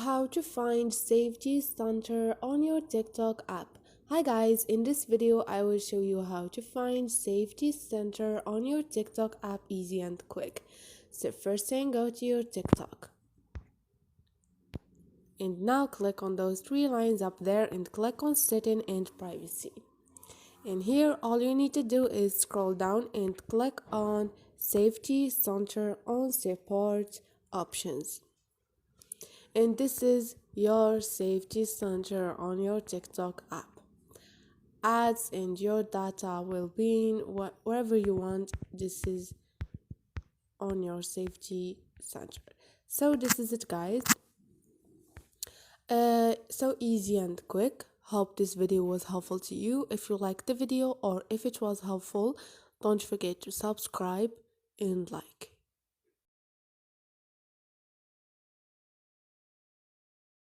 how to find safety center on your TikTok app. Hi guys, in this video I will show you how to find safety center on your TikTok app easy and quick. So first thing, go to your TikTok. And now click on those three lines up there and click on setting and privacy. And here all you need to do is scroll down and click on safety center on support options. And this is your safety center on your TikTok app. Ads and your data will be in wherever you want. This is on your safety center. So this is it, guys. So easy and quick. Hope this video was helpful to you. If you liked the video or if it was helpful, don't forget to subscribe and like.